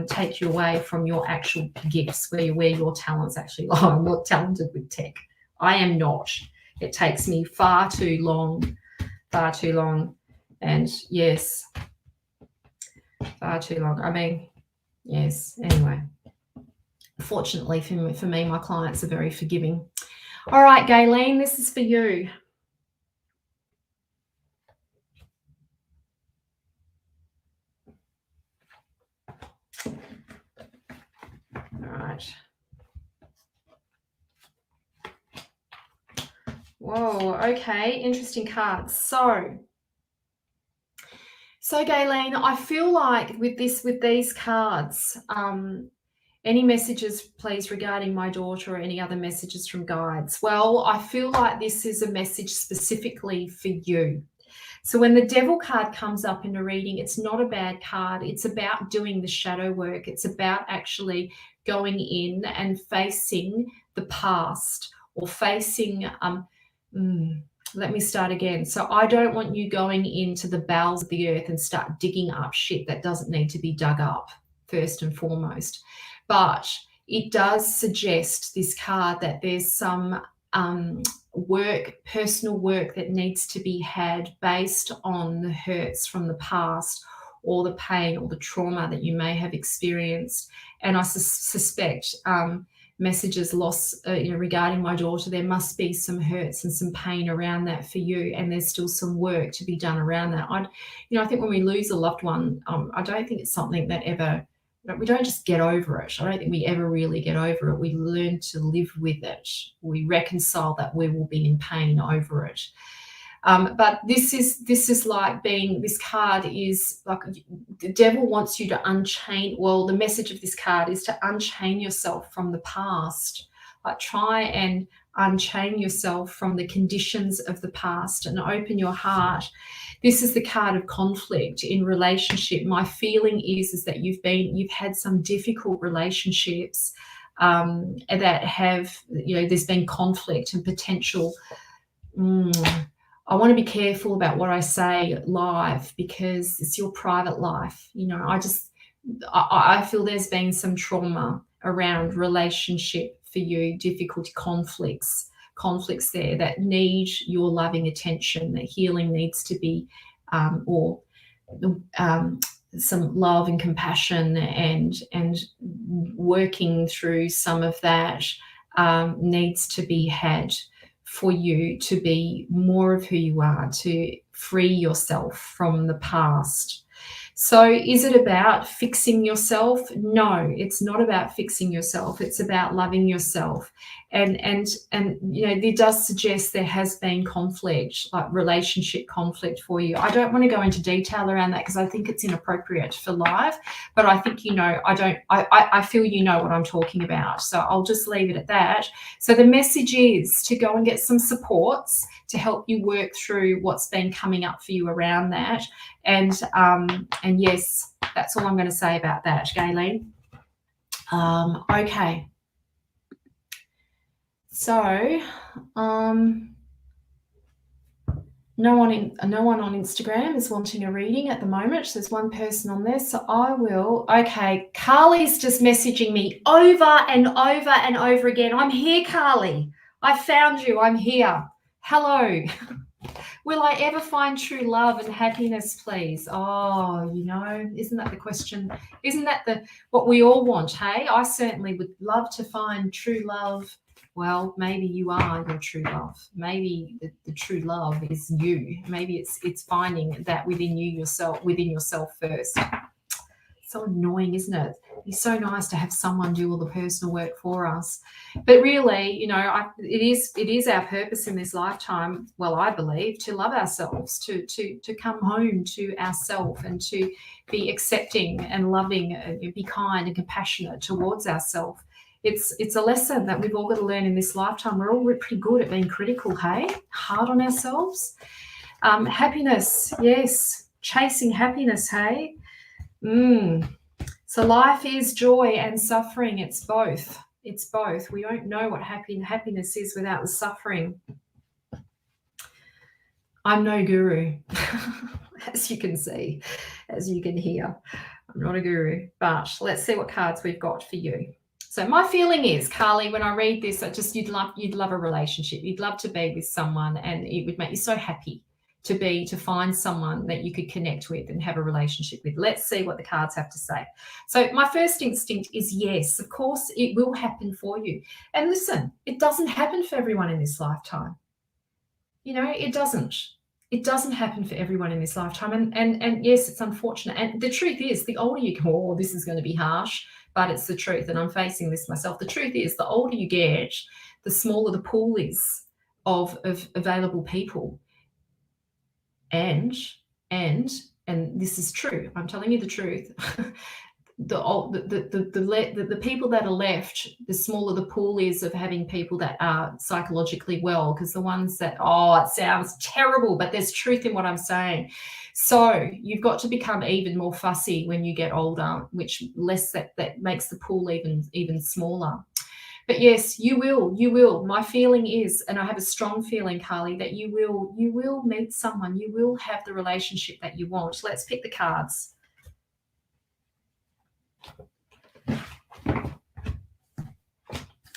take you away from your actual gifts, where your talents actually lie. I'm not talented with tech. I am not. It takes me far too long. And yes, far too long. I mean, yes, anyway. Fortunately for me, my clients are very forgiving. All right, Gayleen, this is for you. All right. Whoa, okay, interesting cards. So Gayleen, I feel like with these cards, any messages, please, regarding my daughter, or any other messages from guides? Well, I feel like this is a message specifically for you. So when the Devil card comes up in a reading, it's not a bad card. It's about doing the shadow work. It's about actually going in and facing the past, or facing let me start again. So I don't want you going into the bowels of the earth and start digging up shit that doesn't need to be dug up, first and foremost. But it does suggest, this card, that there's some personal work that needs to be had based on the hurts from the past, or the pain or the trauma that you may have experienced. And I suspect messages regarding my daughter, there must be some hurts and some pain around that for you, and there's still some work to be done around that. I think when we lose a loved one, I don't think it's something that we don't just get over it. I don't think we ever really get over it. We learn to live with it. We reconcile that we will be in pain over it. But this is like this card is like the Devil wants you to unchain. Well, the message of this card is to unchain yourself from the past. Like, try and unchain yourself from the conditions of the past and open your heart. This is the card of conflict in relationship. My feeling is that you've had some difficult relationships that have, there's been conflict and potential. I want to be careful about what I say live, because it's your private life. I feel there's been some trauma around relationship for you, difficult conflicts there that need your loving attention, that healing needs to be, or some love and compassion and working through some of that needs to be had for you to be more of who you are, to free yourself from the past. So is it about fixing yourself? No, it's not about fixing yourself. It's about loving yourself. And it does suggest there has been conflict, like relationship conflict for you. I don't want to go into detail around that because I think it's inappropriate for live, but I think I feel you know what I'm talking about. So I'll just leave it at that. So the message is to go and get some supports to help you work through what's been coming up for you around that. And yes, that's all I'm going to say about that, Gayleen. Okay. So, no one on Instagram is wanting a reading at the moment. There's one person on there, so I will. Okay, Carly's just messaging me over and over and over again. I'm here, Carly. I found you. I'm here. Hello. Will I ever find true love and happiness, please? Oh, you know, isn't that the question? Isn't that what we all want, hey? I certainly would love to find true love. Well, maybe you are your true love. Maybe the true love is you. Maybe it's finding that within yourself first. So annoying, isn't it? It's so nice to have someone do all the personal work for us. But really, you know, it is our purpose in this lifetime, well, I believe, to love ourselves, to come home to ourselves and to be accepting and loving, be kind and compassionate towards ourselves. It's a lesson that we've all got to learn in this lifetime. We're all pretty good at being critical, hey? Hard on ourselves. Happiness, yes. Chasing happiness, hey? So life is joy and suffering. It's both. It's both. We don't know what happiness is without the suffering. I'm no guru, as you can see, as you can hear. I'm not a guru, but let's see what cards we've got for you. So my feeling is, Carly, when I read this, you'd love a relationship. You'd love to be with someone, and it would make you so happy to find someone that you could connect with and have a relationship with. Let's see what the cards have to say. So my first instinct is yes, of course it will happen for you. And listen, it doesn't happen for everyone in this lifetime. You know, it doesn't. It doesn't happen for everyone in this lifetime. And yes, it's unfortunate. And the truth is, the older you go, oh, this is going to be harsh, but it's the truth. And I'm facing this myself. The truth is, the older you get, the smaller the pool is of available people. And this is true. I'm telling you the truth. The people that are left, the smaller the pool is of having people that are psychologically well, because the ones that, it sounds terrible, but there's truth in what I'm saying. So you've got to become even more fussy when you get older, which that makes the pool even smaller. But yes, you will. My feeling is, and I have a strong feeling, Carly, that you will meet someone. You will have the relationship that you want. Let's pick the cards.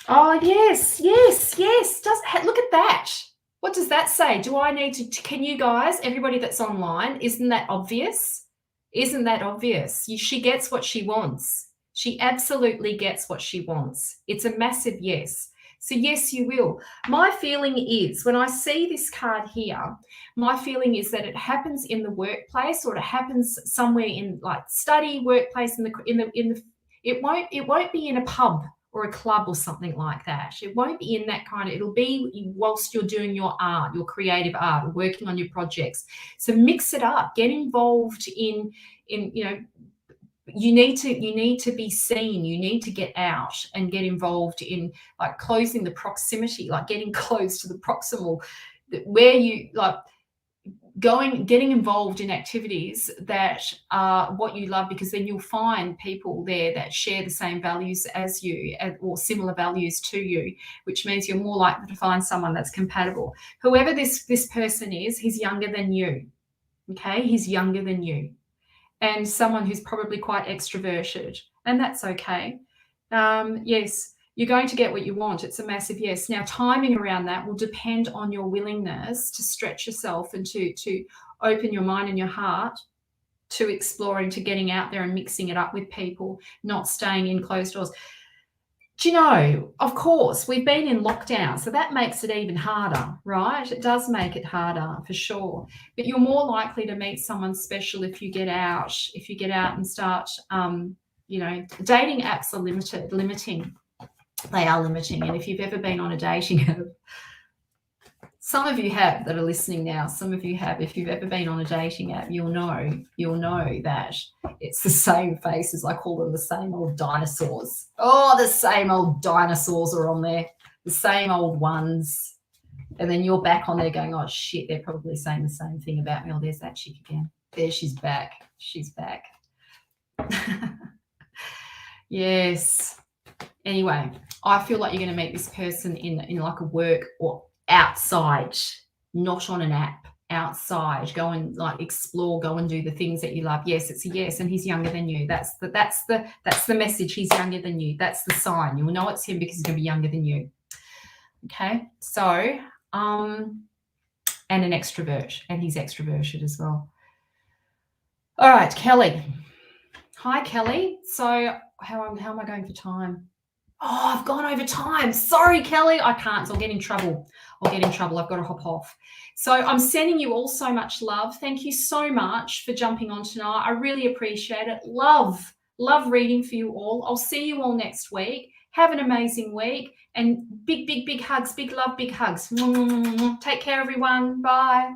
Oh, yes. Look at that. What does that say? Do I need to, can you guys, everybody that's online, isn't that obvious? Isn't that obvious? She gets what she wants. She absolutely gets what she wants. It's a massive yes. So yes, you will. My feeling is, when I see this card here, my feeling is that it happens in the workplace, or it happens somewhere in like study, workplace, it won't be in a pub or a club or something like that. It won't be in that kind of, it'll be whilst you're doing your art, your creative art, or working on your projects. So mix it up, get involved in you know, you need to be seen. You need to get out and get involved in like closing the proximity, like getting close to the proximal, where you like getting involved in activities that are what you love, because then you'll find people there that share the same values as you, or similar values to you, which means you're more likely to find someone that's compatible. Whoever this person is, he's younger than you. Okay, he's younger than you. And someone who's probably quite extroverted, and that's okay. Yes, you're going to get what you want. It's a massive yes. Now, timing around that will depend on your willingness to stretch yourself and to open your mind and your heart to exploring, to getting out there and mixing it up with people, not staying in closed doors. Do you know, of course, we've been in lockdown, so that makes it even harder, right? It does make it harder for sure. But you're more likely to meet someone special if you get out and start, dating apps are limiting. They are limiting. And if you've ever been on a dating app, some of you have that are listening now, some of you have. If you've ever been on a dating app, you'll know that it's the same faces. I call them the same old dinosaurs. Oh, the same old dinosaurs are on there, the same old ones. And then you're back on there going, oh, shit, they're probably saying the same thing about me. Oh, there's that chick again. There, she's back. She's back. Yes. Anyway, I feel like you're going to meet this person in like a work or outside, not on an app, outside. Go and like explore, go and do the things that you love. Yes, it's a yes. And he's younger than you. That's the message. He's younger than you. That's the sign. You'll know it's him because he's going to be younger than you. Okay. So and an extrovert, and he's extroverted as well. All right, Kelly. Hi, Kelly. So how am I going for time? Oh, I've gone over time. Sorry, Kelly. I can't. So I'll get in trouble. I've got to hop off. So I'm sending you all so much love. Thank you so much for jumping on tonight. I really appreciate it. Love reading for you all. I'll see you all next week. Have an amazing week. And big hugs, big love, big hugs. Take care, everyone. Bye.